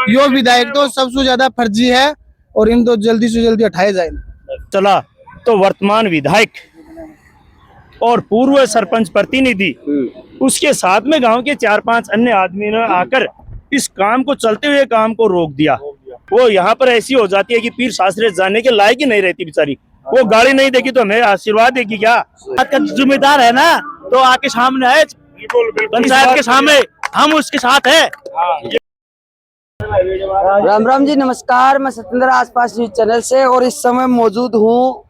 यो विधायक तो सबसे ज्यादा फर्जी है और इन तो जल्दी से जल्दी हटाए जाए। चला तो वर्तमान विधायक और पूर्व सरपंच प्रतिनिधि उसके साथ में गांव के 4-5 अन्य आदमी ने आकर इस काम को चलते हुए काम को रोक दिया। वो यहाँ पर ऐसी हो जाती है कि पीर सासरे जाने के लायक ही नहीं रहती बेचारी। वो गाड़ी नहीं देगी तो हमें आशीर्वाद देगी क्या? का जिम्मेदार है ना, तो आके सामने आए पंचायत के सामने, हम उसके साथ है। राम राम जी, नमस्कार। मैं सत्येंद्र आसपास न्यूज चैनल से और इस समय मौजूद हूँ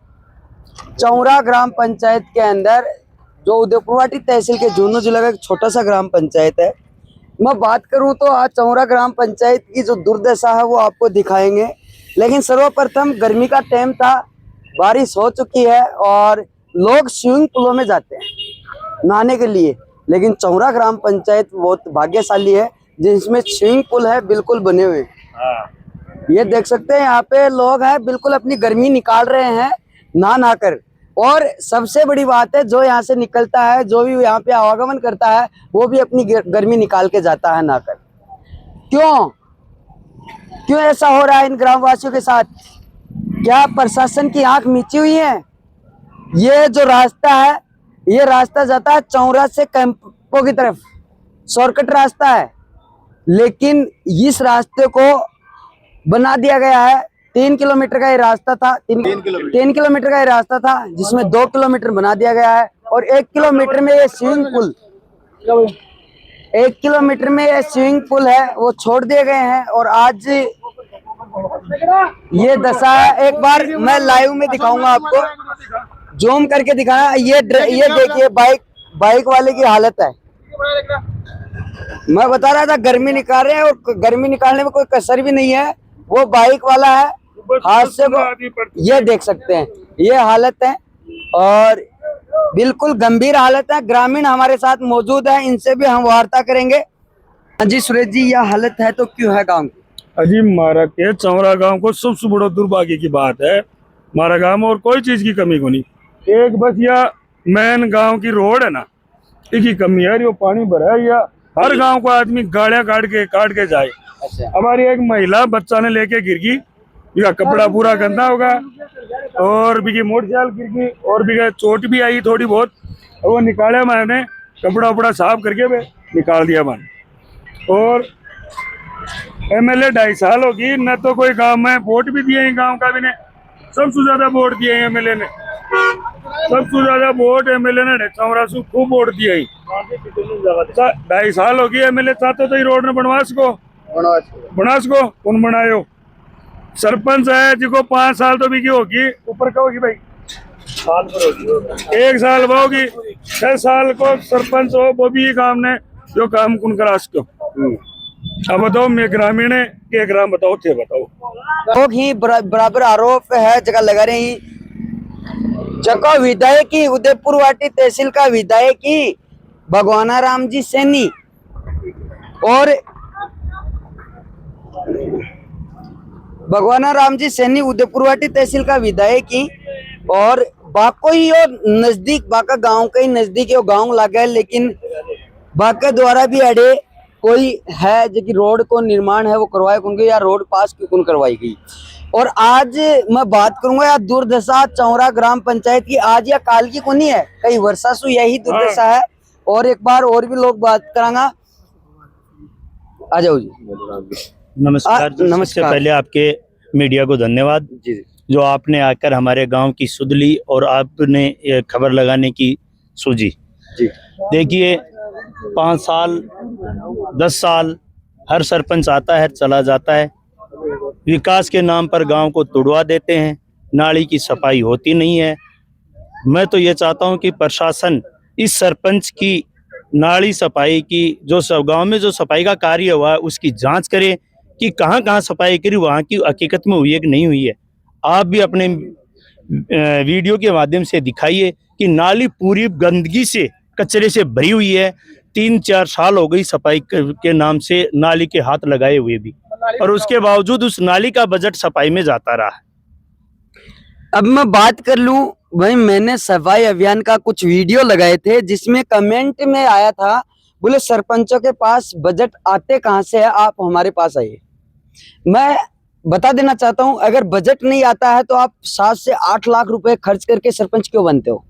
चौरा ग्राम पंचायत के अंदर, जो उदयपुरवाटी तहसील के झुंझुनू जिला का एक छोटा सा ग्राम पंचायत है। मैं बात करूं तो आज चौरा ग्राम पंचायत की जो दुर्दशा है वो आपको दिखाएंगे। लेकिन सर्वप्रथम गर्मी का टाइम था, बारिश हो चुकी है और लोग स्विमिंग पूलों में जाते हैं नहाने के लिए। लेकिन चौरा ग्राम पंचायत बहुत भाग्यशाली है जिसमें स्विमिंग पूल है, बिल्कुल बने हुए। ये देख सकते हैं, यहाँ पे लोग हैं बिल्कुल अपनी गर्मी निकाल रहे हैं नहा कर। और सबसे बड़ी बात है, जो यहाँ से निकलता है, जो भी यहाँ पे आवागमन करता है, वो भी अपनी गर्मी निकाल के जाता है नहा कर। क्यों ऐसा हो रहा है इन ग्रामवासियों के साथ? क्या प्रशासन की आंख मीची हुई है? ये जो रास्ता है, ये रास्ता जाता है चौरा से कैंपों की तरफ, शॉर्टकट रास्ता है। लेकिन इस रास्ते को बना दिया गया है। 3 किलोमीटर का ये रास्ता था, 3 किलोमीटर का ये रास्ता था, जिसमें 2 किलोमीटर बना दिया गया है। और 1 किलोमीटर में ये स्विमिंग पूल, 1 किलोमीटर में ये स्विमिंग पूल है, वो छोड़ दिए गए हैं। और आज ये दशा है, एक बार मैं लाइव में दिखाऊंगा आपको, जूम करके दिखाना। ये देखिए बाइक वाले की हालत है। मैं बता रहा था गर्मी निकाल रहे हैं और गर्मी निकालने में कोई कसर भी नहीं है। वो बाइक वाला है, हादसे को ये देख सकते हैं, ये हालत है और बिल्कुल गंभीर हालत है। ग्रामीण हमारे साथ मौजूद है, इनसे भी हम वार्ता करेंगे। जी सुरेश जी, यह हालत है तो क्यों है गांव की? अजी मारा के चौरा गांव को सबसे बड़ा दुर्भाग्य की बात है, हमारा गांव में और कोई चीज की कमी को नहीं। एक बस यह मेन गांव की रोड है ना, इसकी कमी है। यो पानी भरा है, या हर गांव को आदमी गाड़ियां काट के जाए। हमारी एक महिला बच्चा ने लेके गिर गई, इसका कपड़ा पूरा गंदा होगा और भी मोटरसाइकिल गिर गई और भी चोट भी आई थोड़ी बहुत। वो निकाले मैंने, कपड़ा उपड़ा साफ करके निकाल दिया मैंने। और एमएलए 2.5 साल होगी न, तो कोई गांव में वोट भी दिए हैं, गांव का भी ने सबसे ज्यादा वोट दिए हैं एमएलए ने, सबसे ज्यादा वोट एमएलए ने चौरा से खूब वोट दिए। 2.5 साल होगी एमएलए चाहते तो रोड ने बनवा सको कौन बनायो। सरपंच है जिको 5 साल तो भी होगी, ऊपर का होगी भाई, 1 साल वो होगी, 6 साल को सरपंच हो, वो भी काम ने जो काम कौन करा सको। अब बताओ, मैं ग्रामीण है के ग्राम बताओ थे बताओ। लोग ही बराबर आरोप है जगह लगा रही। जगह विधायक की, उदयपुरवाटी तहसील का विधायक की भगवाना राम जी सैनी और भगवाना राम जी सैनी उदयपुरवाटी तहसील का विधायक ही, और बाको ही और नजदीक, बाका गांव के ही नजदीक गांव लगा है। लेकिन बाका द्वारा भी अड़े कोई है जो कि रोड को निर्माण है वो करवाए कौन गई, या रोड पास क्यों करवाई गई। और आज मैं बात करूंगा या दुर्दशा चौरा ग्राम पंचायत की आज या काल की कोनी है, कई वर्षा से यही दुर्दशा है। और एक बार और भी लोग बात करांगा, आ जाओ जी। नमस्कार। सबसे पहले आपके मीडिया को धन्यवाद जी, जो आपने आकर हमारे गांव की सुध ली और आपने ये खबर लगाने की सूझी जी। देखिए 5 साल 10 साल हर सरपंच आता है चला जाता है, विकास के नाम पर गांव को तुड़वा देते हैं, नाली की सफाई होती नहीं है। मैं तो ये चाहता हूं कि प्रशासन इस सरपंच की नाली सफाई की, जो सब गांव में जो सफाई का कार्य हुआ है उसकी जांच करे कि कहां सफाई करी, वहां की हकीकत में हुई है कि नहीं हुई है। आप भी अपने वीडियो के माध्यम से दिखाइए कि नाली पूरी गंदगी से, कचरे से भरी हुई है। 3-4 साल हो गई सफाई के नाम से नाली के हाथ लगाए हुए भी, और उसके बावजूद उस नाली का बजट सफाई में जाता रहा। अब मैं बात कर लूं भाई, मैंने सफाई अभियान का कुछ वीडियो लगाए थे जिसमें कमेंट में आया था, बोले सरपंचों के पास बजट आते कहां से है, आप हमारे पास आइए। मैं बता देना चाहता हूं, अगर बजट नहीं आता है तो आप 7 से 8 लाख रुपए खर्च करके सरपंच क्यों बनते हो?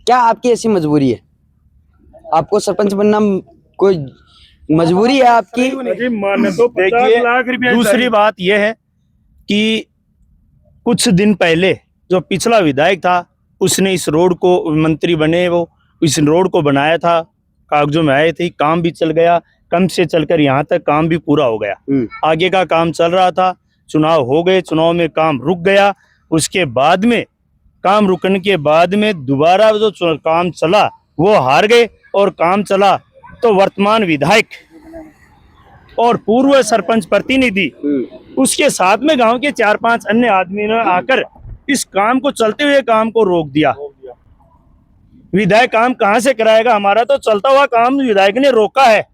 क्या आपकी ऐसी मजबूरी है? आपको सरपंच बनना कोई मजबूरी है आपकी? अजी माने तो 50 लाख रुपया दूसरी बात यह है कि कुछ दिन पहले जो पिछला विधायक था उसने इस रोड को, मंत्री बने वो, इस रोड को बनाया था, कागजों में आए थे, काम भी चल गया, कम से चलकर यहाँ तक काम भी पूरा हो गया। आगे का काम चल रहा था, चुनाव हो गए, चुनाव में काम रुक गया, उसके बाद में काम रुकने के बाद में दोबारा जो काम चला वो हार गए और काम चला तो वर्तमान विधायक और पूर्व सरपंच प्रतिनिधि उसके साथ में गांव के 4-5 अन्य आदमी ने आकर इस काम को, चलते हुए काम को रोक दिया। विधायक काम कहां से कराएगा? हमारा तो चलता हुआ काम विधायक ने रोका है।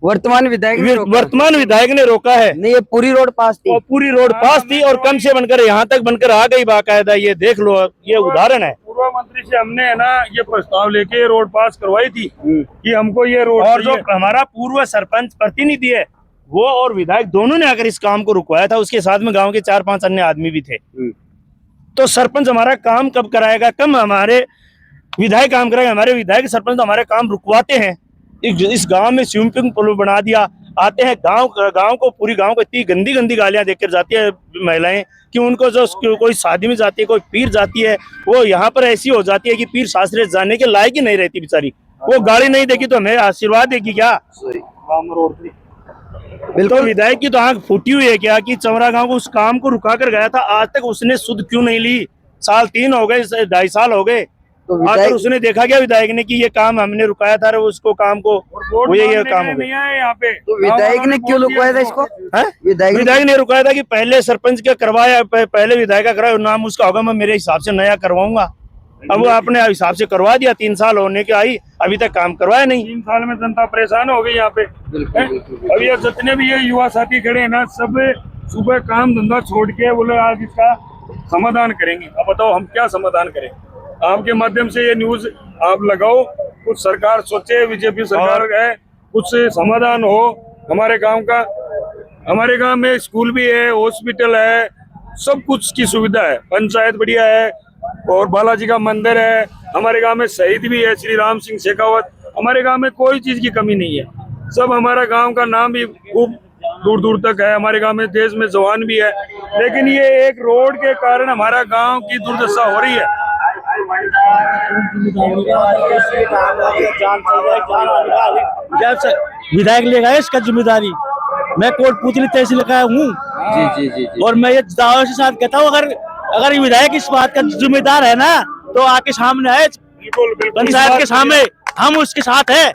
वर्तमान विधायक ने रोका? वर्तमान विधायक ने रोका है। नहीं, ये पूरी रोड पास थी। और पूरी रोड पास थी और कम से बनकर यहाँ तक बनकर आ गई बाकायदा। ये देख लो, ये उदाहरण है। पूर्व मंत्री से हमने है ना ये प्रस्ताव लेके रोड पास करवाई थी कि हमको ये रोड, और जो हमारा पूर्व सरपंच प्रतिनिधि है वो और विधायक दोनों ने आकर इस काम को रुकवाया था। उसके साथ में गांव के 4-5 अन्य आदमी भी थे। तो सरपंच हमारा काम कब कराएगा? कम हमारे विधायक काम कराएगा? हमारे विधायक सरपंच हमारे काम रुकवाते हैं। इस गांव में स्विमिंग पूल बना दिया, आते हैं गांव को, पूरी गांव को इतनी गंदी गंदी गालियां देकर जाती है महिलाएं कि उनको जो कोई शादी में जाती है, कोई पीर जाती है, वो यहाँ पर ऐसी हो जाती है कि पीर सासरे जाने के लायक ही नहीं रहती बेचारी। वो गाड़ी नहीं देगी तो हमें आशीर्वाद देगी क्या? तो विधायक की तो आंख फूटी हुई है क्या कि चौरा गांव को उस काम को रुका कर गया था, आज तक उसने सुध क्यों नहीं ली? साल 3 हो गए, 2.5 साल हो गए, तो आकर उसने देखा क्या विधायक ने कि ये काम हमने रुकाया था, उसको काम को वो ये काम हो गया। यहाँ पे तो विधायक ने क्यों रुकवाया था इसको? विधायक ने रुकाया था कि पहले सरपंच का करवाया, पहले विधायक का कराया, नाम उसका होगा, मैं मेरे हिसाब से नया करवाऊंगा। अब वो अपने हिसाब से करवा दिया, 3 साल होने के आई, अभी तक काम करवाया नहीं। 3 साल में जनता परेशान हो गई यहाँ पे। अब ये जितने भी ये युवा साथी खड़े हैं ना, सब सुबह काम धंधा छोड़ के बोले आज इसका समाधान करेंगे। अब बताओ हम क्या समाधान करें? आपके माध्यम से ये न्यूज आप लगाओ, कुछ सरकार सोचे, बीजेपी सरकार है, कुछ समाधान हो हमारे गांव का। हमारे गांव में स्कूल भी है, हॉस्पिटल है, सब कुछ की सुविधा है, पंचायत बढ़िया है और बालाजी का मंदिर है। हमारे गांव में शहीद भी है श्री राम सिंह शेखावत। हमारे गांव में कोई चीज की कमी नहीं है। सब हमारा गांव का नाम भी खूब दूर दूर तक है। हमारे गांव में देश में जवान भी है, लेकिन ये एक रोड के कारण हमारा गांव की दुर्दशा हो रही है। विधायक लेगा इसका जिम्मेदारी। मैं कोटपुतली तहसील का हूँ जी। और मैं ये दावे के साथ कहता हूँ, अगर ये विधायक इस बात का जिम्मेदार है ना तो आके सामने आए, पंचायत के सामने, हम उसके साथ है।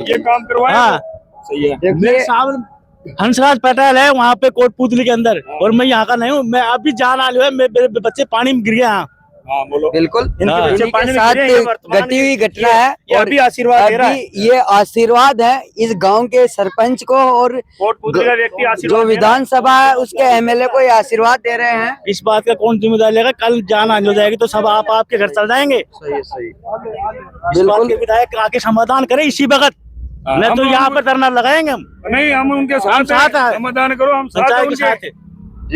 ये काम करवाए। हाँ सही है। मेरे सामने हंसराज पटेल है वहाँ पे कोटपुतली के अंदर, और मैं यहाँ का नहीं हूँ। मैं अभी जान आलू है, मेरे बच्चे पानी में गिर गए यहाँ। बोलो। बिल्कुल, इनके बच्चे इन्हीं पानी के में साथ गिरे हैं, वर्तमान घटी हुई घटना है ये और अभी आशीर्वाद दे रहा है। ये आशीर्वाद है इस गांव के सरपंच को और कोटपुतली का व्यक्ति जो आशीर्वाद दे रहा है। विधानसभा है उसके एमएलए को ये आशीर्वाद दे रहे हैं। इस बात का कौन जिम्मेदार लेगा? कल जान आने हो जाएगी तो सब आपके घर चल जाएंगे। सही बिल्कुल, विधायक आके समाधान करे इसी वक्त। मैं तो यहाँ पर धरना लगाएंगे हम। नहीं, हम उनके साथ हैं। समाधान करो, हम पंचायत के साथ है।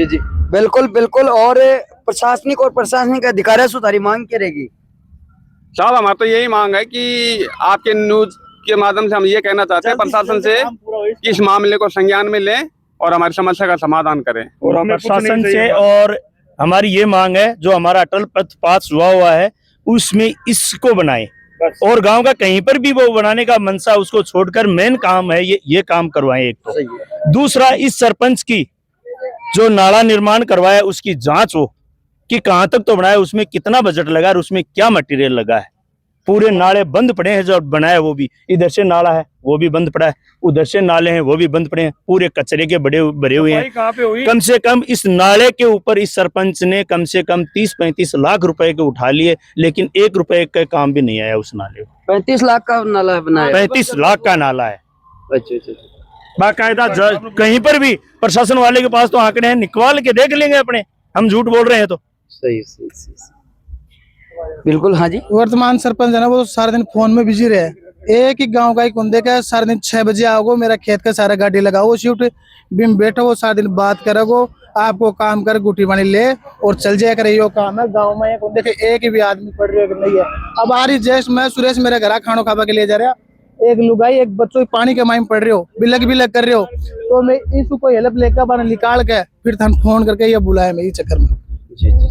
जी बिल्कुल। और प्रशासनिक अधिकारी सुधारी मांग करेगी साहब। हमारा तो यही मांग है कि आपके न्यूज के माध्यम से हम ये कहना चाहते हैं प्रशासन से कि इस मामले को संज्ञान में लें और हमारी समस्या का समाधान करें। और हमें प्रशासन से, और हमारी ये मांग है जो हमारा अटल पथ पास हुआ है उसमें इसको बनाए, और गांव का कहीं पर भी वो बनाने का मनसा उसको छोड़कर मेन काम है ये काम करवाएं। एक तो दूसरा, इस सरपंच की जो नाला निर्माण करवाया उसकी जांच हो कि कहां तक तो बनाया, उसमें कितना बजट लगा और उसमें क्या मटेरियल लगा है। पूरे नाले बंद पड़े हैं, जो बनाया वो भी, इधर से नाला है वो भी बंद पड़ा है, उधर से नाले हैं वो भी बंद पड़े हैं, पूरे कचरे के भरे हुए हैं। कहाँ पे हुई? कम से कम इस नाले के ऊपर इस सरपंच ने कम से कम 30-35 लाख रुपए के उठा लिए, लेकिन 1 रुपए का काम भी नहीं आया उस नाले को। 35 लाख का नाला बनाया। 35 लाख का नाला है। अच्छा। बाकायदा कहीं पर भी प्रशासन वाले के पास तो आंकड़े हैं, निकलवा के देख लेंगे अपने, हम झूठ बोल रहे हैं तो। सही बिल्कुल। हाँ जी, वर्तमान सरपंच है ना वो सारा दिन फोन में बिजी रहे, एक ही गांव का ही कुंदे का सारा दिन 6 बजे आओगे, मेरा खेत का सारा गाड़ी लगाओ शिफ्ट बिम बैठो, वो सारा दिन बात करोगे, आपको काम कर गुटी पानी ले और चल जाया करे। यो काम है गांव में कुंदे के एक ही भी आदमी पढ़ रहे नहीं है। अब आ रही जैस मैं सुरेश मेरे घर खानो खावा के लिए जा रहा, एक लुगाई एक बच्चों पानी के माइम पड़ रहे हो, बिलक कर रहे हो, तो मैं इसको हेल्प लेकर बाहर निकाल के फिर हम फोन करके ये बुलाया मैं इस चक्कर में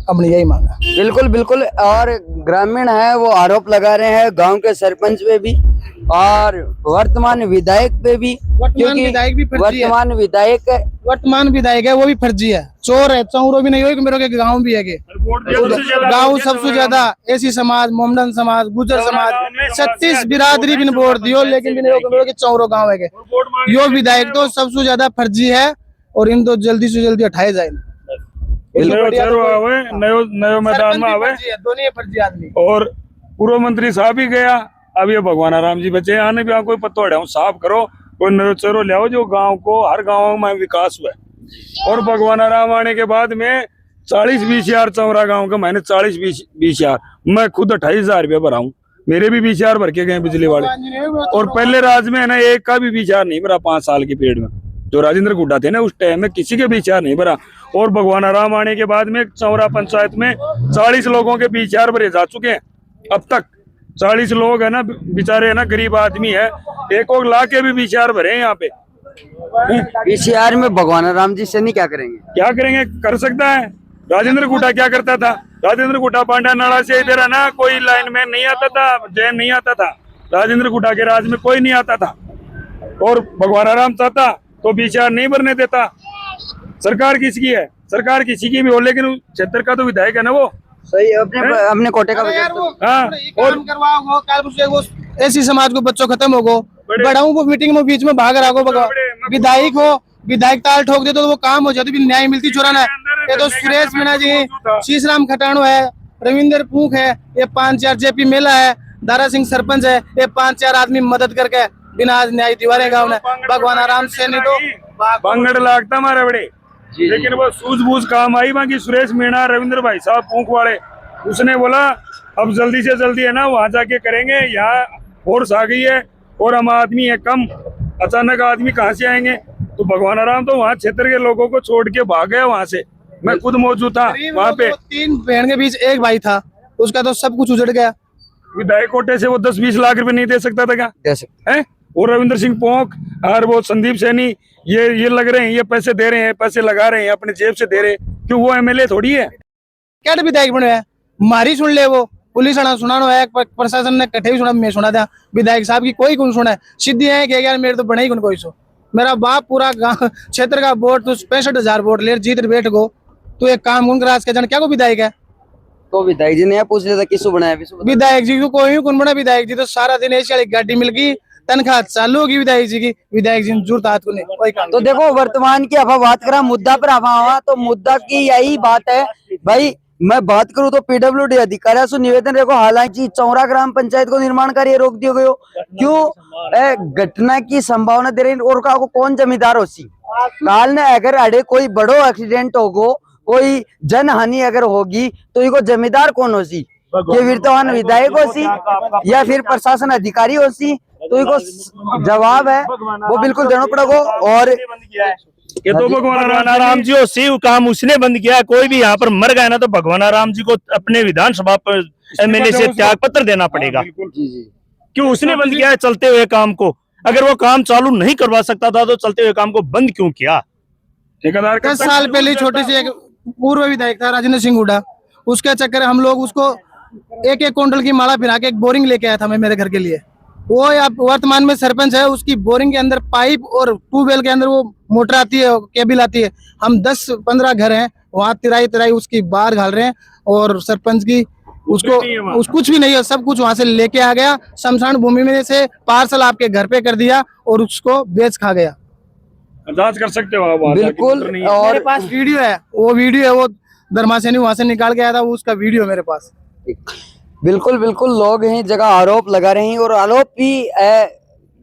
हमने यही मांगा। बिल्कुल बिल्कुल। और ग्रामीण है वो आरोप लगा रहे हैं गांव के सरपंच पे भी और वर्तमान विधायक पे भी, क्योंकि विधायक भी फर्जी है। वर्तमान विधायक है वो भी फर्जी है, चोर है, चौरो भी नहीं हो मेरे के गाँव भी है के गाँव सबसे ज्यादा एसी समाज, मोमडन समाज, गुजर समाज 36 बिरादरी भी वोट दियो, लेकिन भी नहीं हो चौरो गाँव है के। यो विधायक तो सबसे ज्यादा फर्जी है और इन तो जल्दी से जल्दी हटाए जाए। नयो मैदान में आवे दोनों फर्जी आदमी। और पूर्व मंत्री साहब भी गया, अब ये भगवान राम जी बचे आने भी कोई पत्तो हटाओ साफ करो, कोई नयो चेहरो ले आओ जो गांव को हर गांव में विकास हुआ। और भगवान राम आने के बाद में 40-20 हजार चौरा गांव का मैंने 40-20 हजार मैं खुद 28,000 रुपया भरा हूँ, मेरे भी 20 हजार भर के गए बिजली वाले। और पहले राज में है ना एक का भी 20 हजार नहीं भरा 5 साल की पीरियड में, जो राजेंद्र गुड्डा थे ना उस टाइम में किसी के 20 हजार नहीं भरा। और भगवान राम आने के बाद में चौरा पंचायत में 40 लोगों के 20 हजार भरे जा चुके हैं अब तक। 40 लोग है ना बेचारे है ना गरीब आदमी है, एक और ला के भी 20 हजार भरे हैं यहाँ पे। 20 हजार में भगवान राम जी से नहीं क्या करेंगे? क्या करेंगे, कर सकता है। राजेंद्र गुड्डा क्या करता था, राजेंद्र गुड्डा पांडा नाड़ा से इधर है ना कोई लाइन में नहीं आता था, जैन नहीं आता था, राजेंद्र गुड्डा के राज में कोई नहीं आता था। और भगवान राम चाहता तो 20 हजार नहीं भरने देता। सरकार किसकी है, सरकार किसी की भी हो, लेकिन क्षेत्र का तो विधायक है ना वो। सही अपने कोटे का। और ऐसी समाज को बच्चों खत्म हो गो, बढ़ाऊ को मीटिंग में बीच में भाग रहा विधायक हो, विधायक ताल ठोक दे तो वो काम हो जाती, न्याय मिलती चुराना है। ये तो सुरेश मीणा जी, शीशराम खटाणो है, रविंदर फूक है, ये 5-4 जेपी मेला है, दारा सिंह सरपंच है, ये 5-4 आदमी मदद करके बिना न्याय दीवारे गाँव ने भगवान आराम से नहीं तो बांगड़ लागता हमारे बड़े, लेकिन वो सूझबूझ काम आई। बाकी सुरेश मीणा, रविंद्र भाई साहब पूंख वाले, उसने बोला अब जल्दी से जल्दी है ना वहां जाके करेंगे, यहाँ फोर्स आ गई है और हम आदमी है कम, अचानक आदमी कहाँ से आएंगे। तो भगवान राम तो वहाँ क्षेत्र के लोगों को छोड़ के भाग गया वहां से, मैं खुद मौजूद था वहाँ पे। 3 बहन के बीच एक भाई था, उसका तो सब कुछ उजड़ गया। विधायक कोटे से वो 10-20 लाख रुपए नहीं दे सकता था क्या? दे सकते है। और रविंद्र सिंह पोंक और वो संदीप सैनी ये लग रहे हैं, ये पैसे दे रहे हैं, पैसे लगा रहे हैं, अपने जेब से दे रहे हैं, क्यों वो एमएलए थोड़ी है। क्या विधायक बने है, मारी सुन ले वो पुलिस सुनानो है, प्रशासन ने कठे भी सुना, मैं सुना था विधायक साहब की कोई कौन सुना है। सीधी है कि यार मेरे तो बने ही कोई सो, मेरा बाप पूरा गाँव क्षेत्र का वोट तो 65,000 वोट ले जीत बैठ गो, तो एक काम कौन करा के जान क्या को विधायक है। तो विधायक जी ने पूछ लिया था किसको बनाया, विधायक जी को कोई कौन बना, विधायक जी तो सारा दिन ऐसी वाली गाड़ी मिल गई, तनख्वाह चालू होगी विधायक जी की, विधायक जी जरूरत हाथ को नहीं कोई काम। तो देखो वर्तमान की अब बात करा मुद्दा पर हुआ, तो मुद्दा की यही बात है भाई। मैं बात करूं तो पीडब्ल्यूडी अधिकारियों से निवेदन रखो, हालांकि चौरा ग्राम पंचायत को निर्माण कार्य रोक दिया गयो, क्यों घटना की संभावना दे रही और का को कौन जमींदार हो सी काल ने अगर अड़े कोई बड़ो एक्सीडेंट होगो, कोई जन हानि अगर होगी तो इको जमींदार कौन हो सी, ये वर्तमान विधायक हो सी या फिर प्रशासन अधिकारी हो सी, तो इको जवाब है वो बिल्कुल देना पड़ेगा। और ये तो भगवान राम जी शिव काम उसने बंद किया। कोई भी यहाँ पर मर गया ना तो भगवान राम जी को अपने विधानसभा पर एमएलए से त्याग पत्र देना पड़ेगा, क्यों उसने बंद किया है चलते हुए काम को। अगर वो काम चालू नहीं करवा सकता था तो चलते हुए काम को बंद क्यों किया। ठेकेदार 10 साल पहले छोटी सी एक पूर्व विधायक था राजेंद्र सिंह हुड्डा, उसके चक्कर हम लोग उसको 1-1 क्विंटल की माला पिला के एक बोरिंग लेके आया था मैं मेरे घर के लिए। वो वर्तमान में सरपंच है, उसकी बोरिंग के अंदर पाइप और ट्यूबवेल के अंदर वो मोटर आती है, केबल आती है। हम 10-15 घर हैं वहाँ तिराई उसकी बाहर घाल रहे हैं और सरपंच की उसको कुछ भी नहीं है, सब कुछ वहाँ से लेके आ गया, शमशान भूमि में से पार्सल आपके घर पे कर दिया और उसको बेच खा गया। जांच कर सकते हो आप बिल्कुल। और मेरे पास वीडियो है, वो धर्मासेनी वहाँ से निकाल के आया था, वो उसका वीडियो मेरे पास। बिल्कुल बिल्कुल लोग हैं जगह आरोप लगा रहे हैं और आरोप भी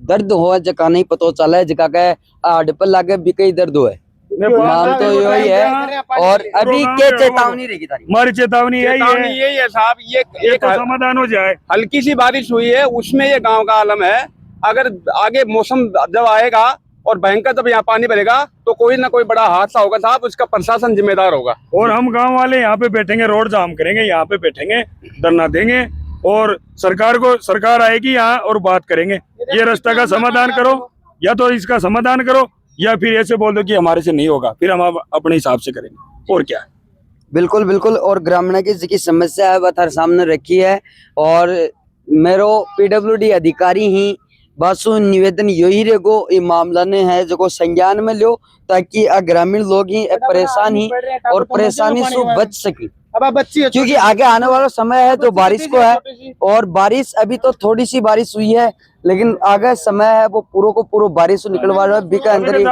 दर्द हो जगह नहीं पता चला है, जगह का हड पर लागे भी कई दर्द हो है। मांग तो यही है। और अभी क्या चेतावनी रहेगी तारीख? हमारी चेतावनी चेतावनी यही यही है साहब, ये एक तो समाधान हो जाए। हल्की सी बारिश हुई है उसमें ये गांव का आलम है। अगर आगे मौसम जब आएगा और भयंकर जब यहाँ पानी भरेगा तो कोई ना कोई बड़ा हादसा होगा साहब, उसका प्रशासन जिम्मेदार होगा। और हम गांव वाले यहाँ पे बैठेंगे, रोड जाम करेंगे, यहाँ पे बैठेंगे, धरना देंगे और सरकार आएगी यहाँ और बात करेंगे। ये रास्ता का समाधान करो, या तो इसका समाधान करो, या फिर ऐसे बोल दो कि हमारे से नहीं होगा, फिर हम अपने हिसाब से करेंगे। और क्या है। बिल्कुल बिल्कुल। और ग्रामीण की जिसकी समस्या है वह थारे सामने रखी है। और मेरो PWD अधिकारी ही बासु निवेदन यही रहेगो ये मामला ने है जो संज्ञान में लो, ताकि ग्रामीण लोग ही परेशान ही और परेशानी से बच सके। अब बच्ची है, क्योंकि आगे आने वाला समय है जो बारिश को है, और बारिश अभी तो थोड़ी सी बारिश हुई है, लेकिन आगे समय है वो पूरा को पूरा बारिश से निकलवा रहा है। बीका अंदर ये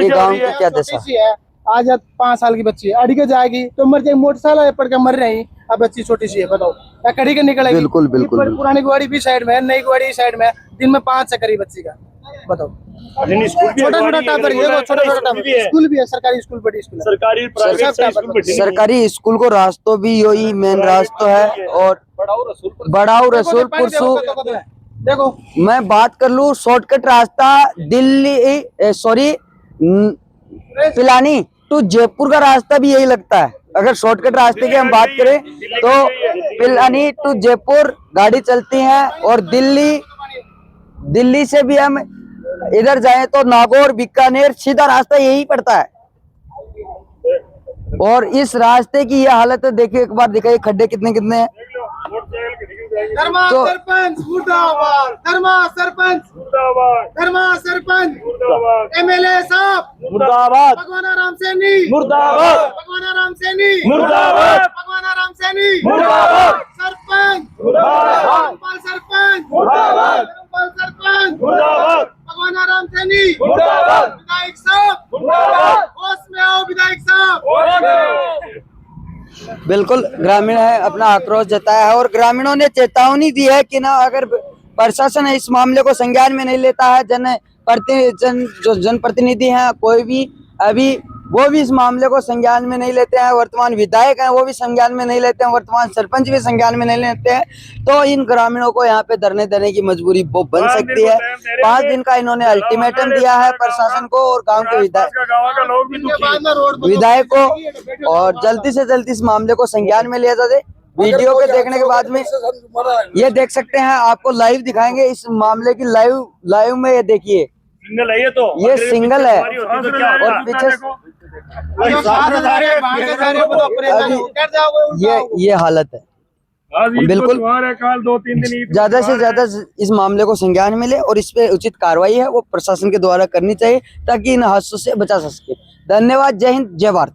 गाँव की क्या दशा है। आज 5 साल की बच्ची है, अड़ी के जाएगी तो मर जाएगी, मोटरसाइकिल पड़ के मर रही। अब बच्ची छोटी सी है, बताओ क्या कड़ी के निकलेगी? बिल्कुल बिल्कुल। पुरानी गाड़ी भी साइड में है, नई गाड़ी साइड में है। दिन में 5 चक्कर ही बच्ची का, बताओ। छोटा छोटा टापर है, छोटा छोटा टापर। स्कूल भी है, सरकारी स्कूल, बड़ी स्कूल, सरकारी स्कूल को रास्तों भी यही मेन रास्ता है। और बड़ाऊ रसूलपुर से देखो, मैं बात कर लूँ शॉर्टकट रास्ता दिल्ली सॉरी पिलानी टू जयपुर का रास्ता भी यही लगता है। अगर शॉर्टकट रास्ते की हम बात करें तो पिलानी टू जयपुर गाड़ी चलती है, और दिल्ली से भी हम इधर जाएं तो नागौर बीकानेर सीधा रास्ता यही पड़ता है। और इस रास्ते की ये हालत है, देखिए एक बार दिखाइए खड्डे कितने कितने हैं। धर्मा सरपंच मुर्दाबाद, धर्मा सरपंच मुर्दाबाद, धर्मा सरपंच मुर्दाबाद, MLA साहब मुर्दाबाद, भगवान राम सैनी मुर्दाबाद, भगवान राम सैनी मुर्दाबाद, भगवान राम सैनी मुर्दाबाद, सरपंच मुर्दाबाद, धर्मपाल सरपंच मुर्दाबाद, धर्मपाल सरपंच मुर्दाबाद, भगवान राम सैनी मुर्दाबाद, विधायक साहब मुर्दाबाद, होश में आओ विधायक साहब। बिल्कुल ग्रामीण है अपना आक्रोश जताया है, और ग्रामीणों ने चेतावनी दी है कि ना अगर प्रशासन इस मामले को संज्ञान में नहीं लेता है, जो जनप्रतिनिधि हैं कोई भी अभी वो भी इस मामले को संज्ञान में नहीं लेते हैं, वर्तमान विधायक हैं वो भी संज्ञान में नहीं लेते हैं, वर्तमान सरपंच भी संज्ञान में नहीं लेते हैं, तो इन ग्रामीणों को यहाँ पे धरने देने की मजबूरी वो बन सकती है। 5 दिन का इन्होंने अल्टीमेटम दिया है प्रशासन को और गाँव के विधायक को, और जल्दी से जल्दी इस मामले को संज्ञान में लिया जाए। वीडियो के देखने के बाद में ये देख सकते हैं, आपको लाइव दिखाएंगे इस मामले की लाइव में। ये देखिए सिंगल है, ये सिंगल है, और पीछे ये हालत है। बिल्कुल काल 2-3 दिन ज्यादा से ज्यादा इस मामले को संज्ञान में ले और इस पे उचित कार्रवाई है वो प्रशासन के द्वारा करनी चाहिए, ताकि इन हादसों से बचा जा सके। धन्यवाद। जय हिंद, जय भारत।